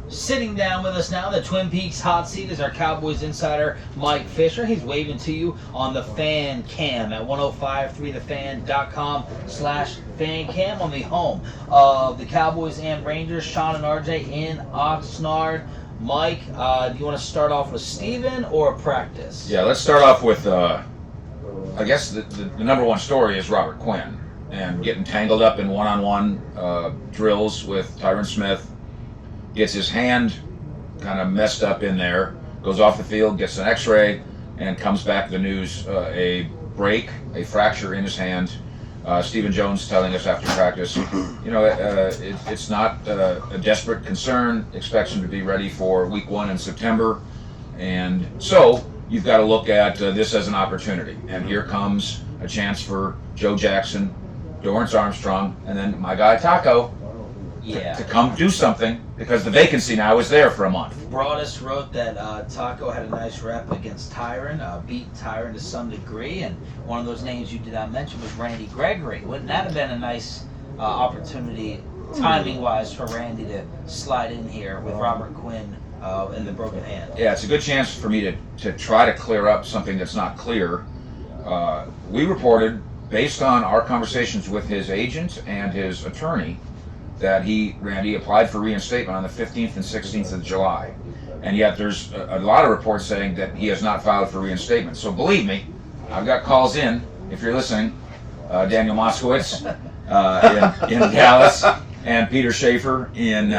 Sitting down with us now, the Twin Peaks hot seat, is our Cowboys insider, Mike Fisher. He's waving to you on the fan cam at 1053thefan.com/fan cam on the home of the Cowboys and Rangers. Shan and RJ in Oxnard. Mike, do you want to start off with Steven or practice? Yeah, let's start off with, I guess the number one story is Robert Quinn and getting tangled up in one-on-one drills with Tyron Smith. Gets his hand kind of messed up in there, goes off the field, gets an x-ray, and comes back the news, a break, a fracture in his hand. Stephen Jones telling us after practice, it's not a desperate concern, expects him to be ready for week 1 in September. And so you've got to look at this as an opportunity. And here comes a chance for Joe Jackson, Dorrance Armstrong, and then my guy Taco to come do something, because the vacancy now is there for a month. Broadus wrote that Taco had a nice rep against Tyron, beat Tyron to some degree, and one of those names you did not mention was Randy Gregory. Wouldn't that have been a nice opportunity, timing-wise, for Randy to slide in here with Robert Quinn in the broken hand? Yeah, it's a good chance for me to try to clear up something that's not clear. We reported, based on our conversations with his agent and his attorney, that Randy applied for reinstatement on the 15th and 16th of July. And yet there's a lot of reports saying that he has not filed for reinstatement. So believe me, I've got calls in, if you're listening, Daniel Moskowitz in Dallas and Peter Schaefer in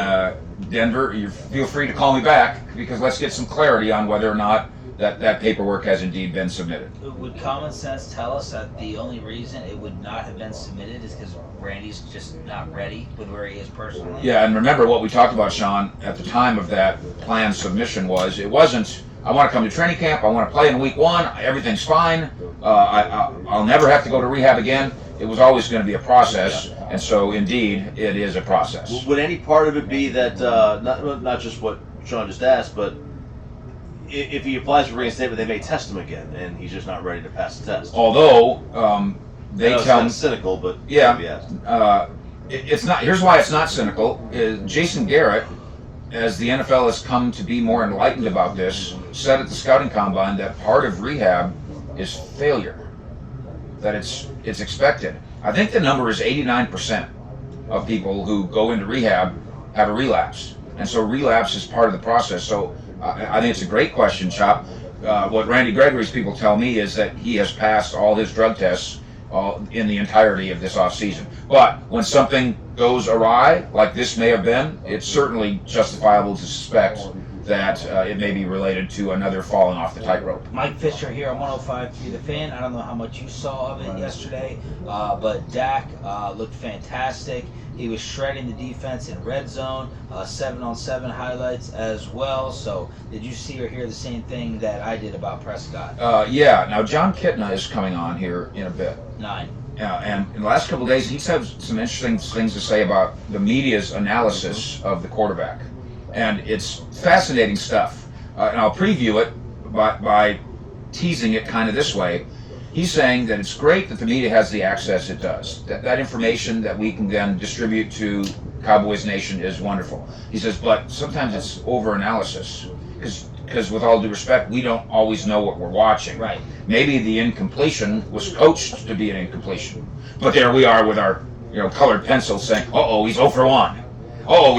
Denver. You feel free to call me back, because let's get some clarity on whether or not that paperwork has indeed been submitted. Would common sense tell us that the only reason it would not have been submitted is because Randy's just not ready with where he is personally? Yeah, and remember what we talked about, Sean, at the time of that planned submission it wasn't, I want to come to training camp, I want to play in week 1, everything's fine, I'll never have to go to rehab again. It was always going to be a process, and so indeed it is a process. Would any part of it be that, not just what Sean just asked, but if he applies for reinstatement, they may test him again, and he's just not ready to pass the test? Although they tell him, cynical, but yeah, it's not. Here's why it's not cynical. Jason Garrett, as the NFL has come to be more enlightened about this, said at the scouting combine that part of rehab is failure, that it's expected. I think the number is 89% of people who go into rehab have a relapse, and so relapse is part of the process. So I think it's a great question, Chop. What Randy Gregory's people tell me is that he has passed all his drug tests in the entirety of this offseason. But when something goes awry, like this may have been, it's certainly justifiable to suspect that it may be related to another falling off the tightrope. Mike Fisher here on 105.3 The Fan. I don't know how much you saw of it yesterday, but Dak looked fantastic. He was shredding the defense in red zone, 7-on-7 highlights as well. So did you see or hear the same thing that I did about Prescott? Yeah. Now, John Kitna is coming on here in a bit. 9. And in the last couple of days, he's had some interesting things to say about the media's analysis of the quarterback. And it's fascinating stuff. And I'll preview it by teasing it kind of this way. He's saying that it's great that the media has the access it does. That information that we can then distribute to Cowboys Nation is wonderful. He says, but sometimes it's over-analysis. Because with all due respect, we don't always know what we're watching. Right. Maybe the incompletion was coached to be an incompletion. But there we are with our colored pencils saying, uh-oh, he's 0 for 1. Uh-oh,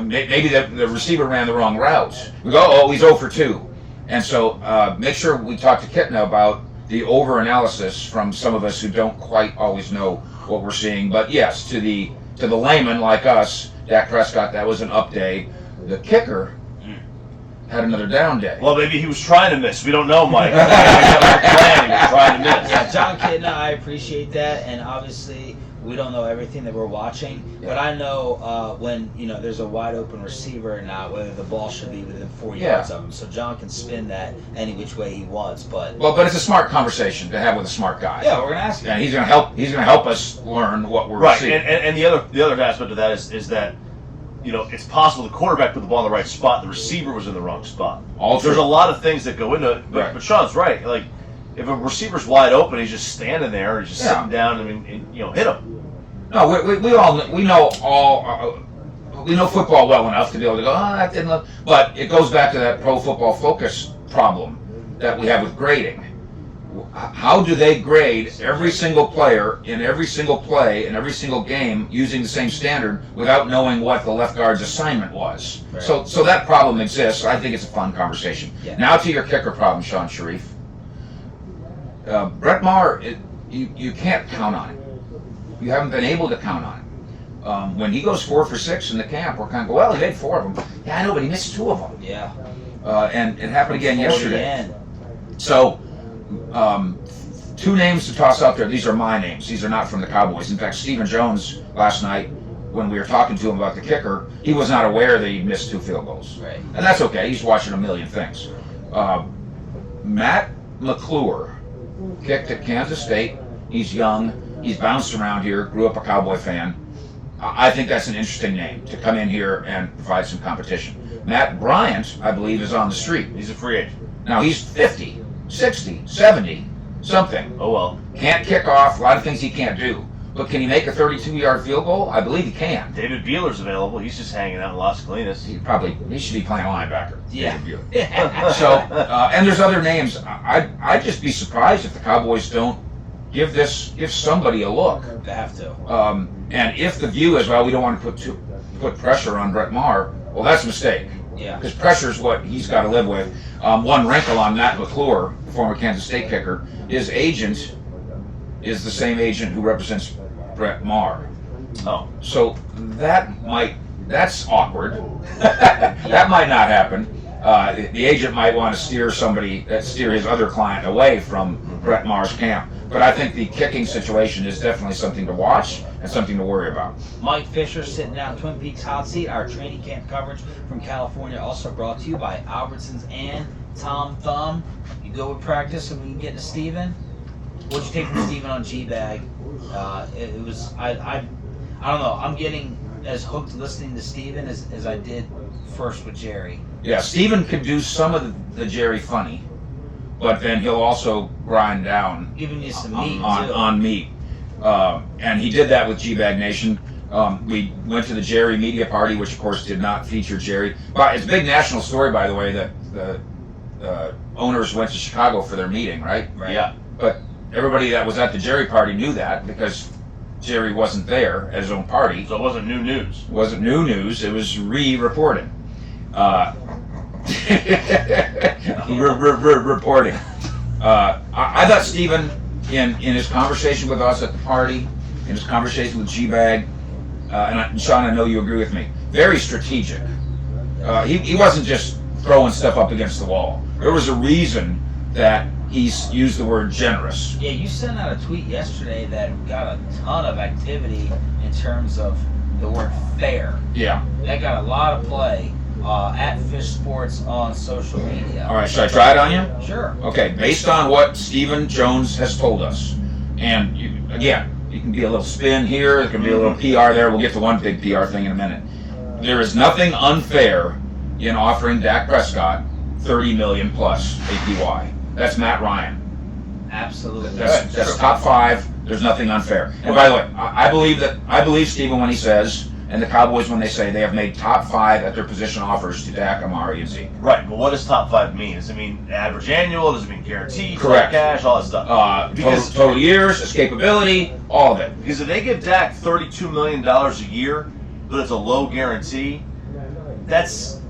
maybe the receiver ran the wrong route. We go, oh, he's 0 for 2. And so make sure we talk to Kitna about the over-analysis from some of us who don't quite always know what we're seeing. But yes, to the layman like us, Dak Prescott, that was an up day. The kicker had another down day. Well, maybe he was trying to miss. We don't know, Mike. He was trying to miss. Yeah, John Kitna, I appreciate that, and obviously we don't know everything that we're watching, but I know when there's a wide open receiver or not, whether the ball should be within 4 yards of him. So John can spin that any which way he wants. But it's a smart conversation to have with a smart guy. Yeah, we're gonna ask him, and he's gonna help us learn what we're seeing. And the other aspect of that is that it's possible the quarterback put the ball in the right spot, the receiver was in the wrong spot. There's a lot of things that go into it, but Sean's right. Like, if a receiver's wide open, he's just standing there, he's just sitting down. I mean, and, hit him. No, we know football well enough to be able to go, that didn't look. But it goes back to that Pro Football Focus problem that we have with grading. How do they grade every single player in every single play in every single game using the same standard without knowing what the left guard's assignment was? Right. So that problem exists. I think it's a fun conversation. Yeah. Now to your kicker problem, Sean Sharif. Brett Maher, you can't count on him. You haven't been able to count on him. When he goes 4 for 6 in the camp, we're kind of go, well, he made 4 of them. Yeah, I know, but he missed 2 of them. Yeah. And it happened again yesterday. The So, 2 names to toss out there. These are my names. These are not from the Cowboys. In fact, Stephen Jones last night, when we were talking to him about the kicker, he was not aware that he missed 2 field goals. Right. And that's okay. He's watching a million things. Matt McClure kicked at Kansas State. He's young. He's bounced around here. Grew up a Cowboy fan. I think that's an interesting name to come in here and provide some competition. Matt Bryant, I believe, is on the street. He's a free agent. Now, he's 50, 60, 70, something. Oh, well. Can't kick off. A lot of things he can't do. But can he make a 32-yard field goal? I believe he can. David Beeler's available. He's just hanging out in Las Colinas. He should be playing linebacker. Yeah. David Beeler. So, and there's other names. I'd just be surprised if the Cowboys don't give somebody a look. They have to. And if the view is, well, we don't want to put pressure on Brett Maher, well, that's a mistake. Yeah. Because pressure is what he's got to live with. One wrinkle on Matt McClure, the former Kansas State kicker, his agent is the same agent who represents Brett Maher. Oh. So that's awkward. That might not happen. The agent might want to steer his other client away from Brett Maher's camp. But I think the kicking situation is definitely something to watch and something to worry about. Mike Fisher sitting down Twin Peaks Hot Seat. Our training camp coverage from California also brought to you by Albertsons and Tom Thumb. You go with practice and we can get to Steven. What'd you take from Steven on G-Bag? It was, I don't know, I'm getting as hooked listening to Steven as I did first with Jerry. Yeah, Steven could do some of the Jerry funny, but then he'll also grind down Giving you some meat, too. on meat. And he did that with G-Bag Nation. We went to the Jerry media party, which of course did not feature Jerry. But it's a big national story, by the way, that the owners went to Chicago for their meeting, right? Right. Yeah. But everybody that was at the Jerry party knew that because Jerry wasn't there at his own party. So it wasn't new news. It wasn't new news. It was re-reported. Reporting. I thought Steven, in his conversation with us at the party, in his conversation with G-Bag, and Sean, I know you agree with me, very strategic. He wasn't just throwing stuff up against the wall. There was a reason that he's used the word generous. Yeah, you sent out a tweet yesterday that got a ton of activity in terms of the word fair. Yeah. That got a lot of play at Fish Sports on social media. All right, should I try it on you? Sure. Okay, based on what Stephen Jones has told us, and you can be a little spin here, there can be a little PR there, we'll get to one big PR thing in a minute. There is nothing unfair in offering Dak Prescott $30 million plus APY. That's Matt Ryan. Absolutely. That's top 5. There's nothing unfair. And by the way, I believe Stephen when he says, and the Cowboys when they say they have made top 5 at their position offers to Dak, Amari, and Zeke. Right, but what does top 5 mean? Does it mean average annual? Does it mean guaranteed? Correct. Cash? All that stuff. Total years, escapability, all of it. Because if they give Dak $32 million a year, but it's a low guarantee, It's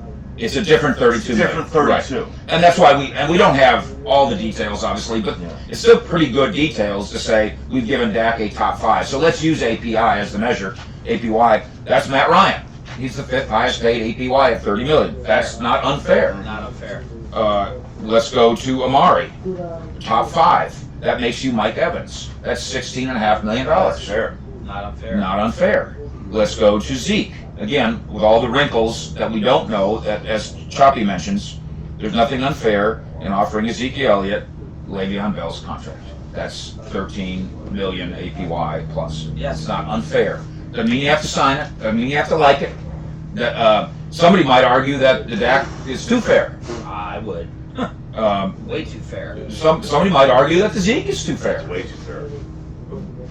a different 32 million. Different 32. Right. And that's why we don't have all the details, obviously, but it's still pretty good details to say we've given Dak a top 5. So let's use API as the measure. APY, that's Matt Ryan. He's the 5th highest paid APY at $30 million. That's not unfair. Not unfair. Let's go to Amari. Top 5. That makes you Mike Evans. That's $16.5 million. That's fair. Not unfair. Not unfair. Let's go to Zeke. Again, with all the wrinkles that we don't know, that as Choppy mentions, there's nothing unfair in offering Ezekiel Elliott Le'Veon Bell's contract. That's $13 million APY plus. Yes. It's not unfair. Doesn't mean you have to sign it. Doesn't mean you have to like it. Somebody might argue that the DAC is too fair. I would. Way too fair. Somebody might argue that the Zeke is too fair. Way too fair.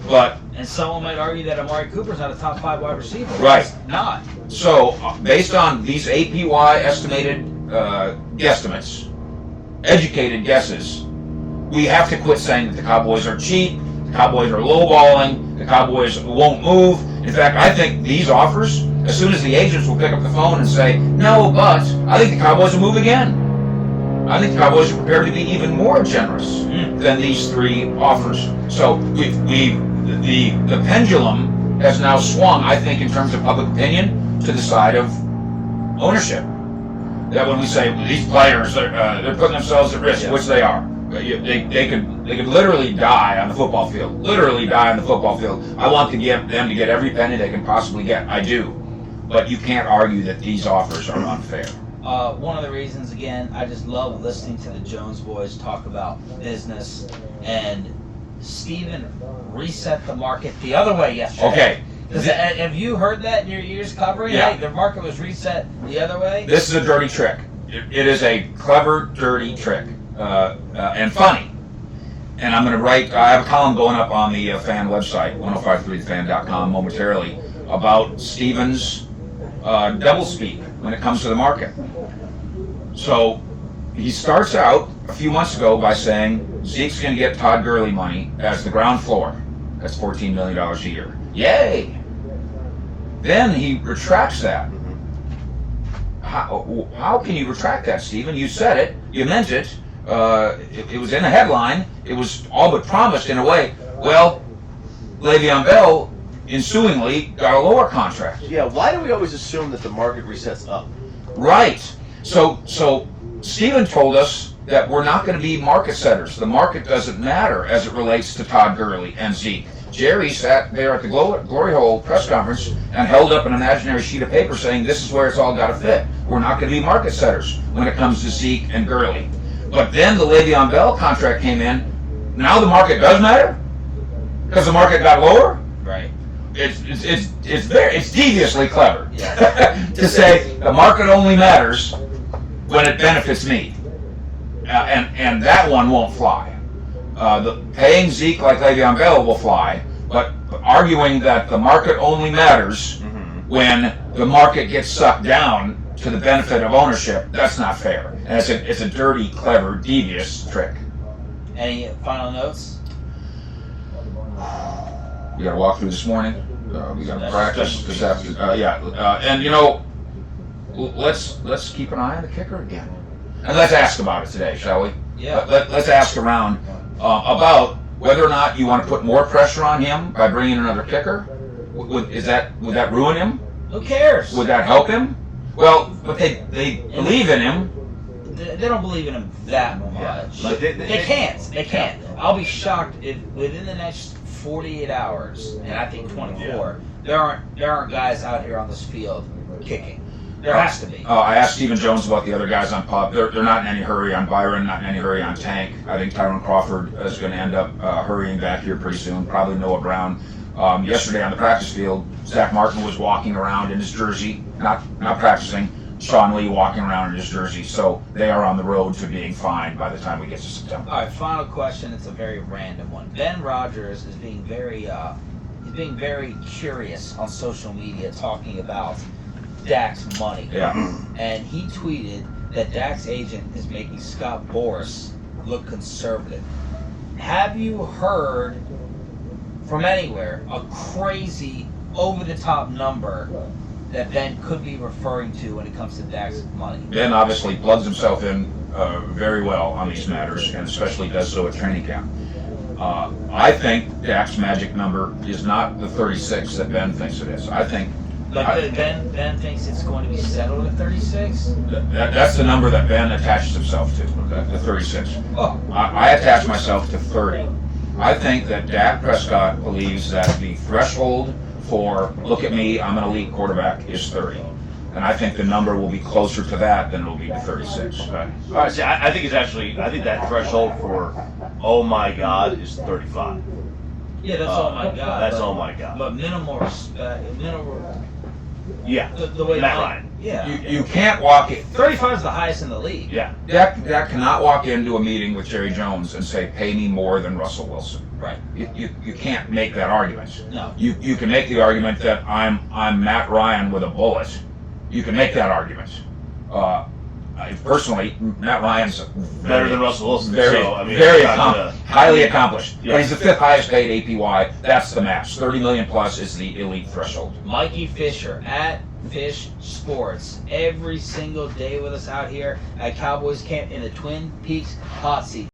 But And someone might argue that Amari Cooper's not a top 5 wide receiver. Right. He's not. so, based on these APY estimated guesstimates, educated guesses, we have to quit saying that the Cowboys are cheap, the Cowboys are lowballing, the Cowboys won't move. In fact, I think these offers, as soon as the agents will pick up the phone and say, no, but, I think the Cowboys will move again. I think the Cowboys are prepared to be even more generous than these 3 offers. So the pendulum has now swung, I think, in terms of public opinion, to the side of ownership. That when we say these players, they're putting themselves at risk, which they are. They could literally die on the football field. Literally die on the football field. I want them to get every penny they can possibly get. I do. But you can't argue that these offers are unfair. One of the reasons, again, I just love listening to the Jones boys talk about business, and Steven reset the market the other way yesterday. Okay. Have you heard that in your years covering? Yeah. Hey, the market was reset the other way? This is a dirty trick. It is a clever, dirty trick, and funny. And I'm going to write, I have a column going up on the fan website, 1053thefan.com, momentarily, about Steven's doublespeak when it comes to the market. So he starts out a few months ago by saying Zeke's going to get Todd Gurley money as the ground floor. That's $14 million a year. Yay! Then he retracts that. How can you retract that, Steven? You said it. You meant it. It was in the headline. It was all but promised in a way. Well, Le'Veon Bell ensuingly got a lower contract. Yeah, why do we always assume that the market resets up? Right. So Steven told us that we're not going to be market setters. The market doesn't matter as it relates to Todd Gurley and Zeke. Jerry sat there at the Glory Hole press conference and held up an imaginary sheet of paper saying this is where it's all got to fit. We're not going to be market setters when it comes to Zeke and Gurley. But then the Le'Veon Bell contract came in. Now the market does matter because the market got lower. Right. It's deviously clever to say the market only matters when it benefits me, and that one won't fly. The paying Zeke like Le'Veon Bell will fly, but arguing that the market only matters when the market gets sucked down to the benefit of ownership, that's not fair. And it's a dirty, clever, devious trick. Any final notes? We got to walk through this morning. We got to practice this afternoon. And you know, let's keep an eye on the kicker again, and let's ask about it today, shall we? Yeah. Let's ask around about whether or not you want to put more pressure on him by bringing another kicker. Would that ruin him? Who cares? Would that help him? Well, but they believe in him. They don't believe in him that much. Yeah. They can't. They can't. I'll be shocked if within the next 48 hours, and I think 24, there aren't guys out here on this field kicking. There has to be. I asked Stephen Jones about the other guys on PUP. They're not in any hurry on Byron, not in any hurry on Tank. I think Tyrone Crawford is going to end up hurrying back here pretty soon. Probably Noah Brown. Yesterday on the practice field, Zach Martin was walking around in his jersey, not practicing. Sean Lee walking around in his jersey. So they are on the road to being fine by the time we get to September. All right, final question. It's a very random one. Ben Rogers is being very curious on social media, talking about Dak's money. Yeah. And he tweeted that Dak's agent is making Scott Boras look conservative. Have you heard from anywhere a crazy, over-the-top number that Ben could be referring to when it comes to Dak's money? Ben obviously plugs himself in very well on these matters, and especially does so at training camp. I think Dak's magic number is not the 36 that Ben thinks it is. I think Ben thinks it's going to be settled at 36? That's the number that Ben attaches himself to, the 36. Oh. I attach myself to 30. I think that Dak Prescott believes that the threshold for, look at me, I'm an elite quarterback, is 30. And I think the number will be closer to that than it will be to 36. Okay. All right, see, I think that threshold for, oh my God, is 35. Yeah, that's oh my God. That's oh my God. But minimal respect, Yeah. The way Matt Mike- Ryan. Yeah. You can't walk in. 35 is the highest in the league. Yeah. Dak cannot walk into a meeting with Jerry Jones and say, pay me more than Russell Wilson. Right. You can't make that argument. No. You can make the argument that I'm Matt Ryan with a bullet. You can make that argument. Personally, Matt Ryan's Better than Russell Wilson. Very, so, I mean, very I'm not gonna- highly accomplished. Yeah. But he's the 5th highest paid APY. That's the match. 30 million plus is the elite threshold. Mikey Fisher at Fish Sports every single day with us out here at Cowboys Camp in the Twin Peaks hot seat.